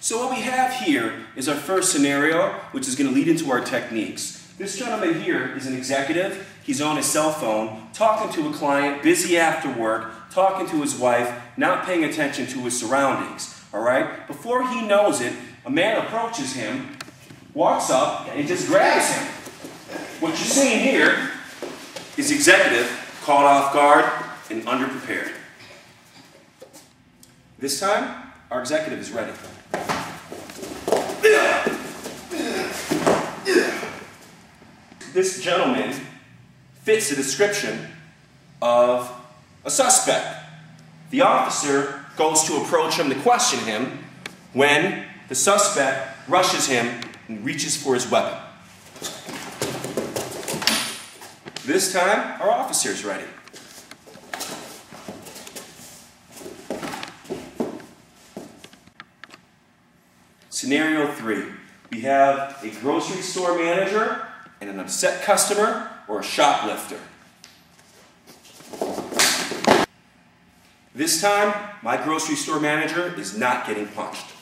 So what we have here is our first scenario, which is going to lead into our techniques. This gentleman here is an executive. He's on his cell phone, talking to a client, busy after work, talking to his wife, not paying attention to his surroundings. All right? Before he knows it, a man approaches him, walks up, and he just grabs him. What you're seeing here is the executive caught off guard and underprepared. This time, our executive is ready. This gentleman fits the description of a suspect. The officer goes to approach him to question him when the suspect rushes him and reaches for his weapon. This time, our officer is ready. Scenario 3. We have a grocery store manager and an upset customer or a shoplifter. This time, my grocery store manager is not getting punched.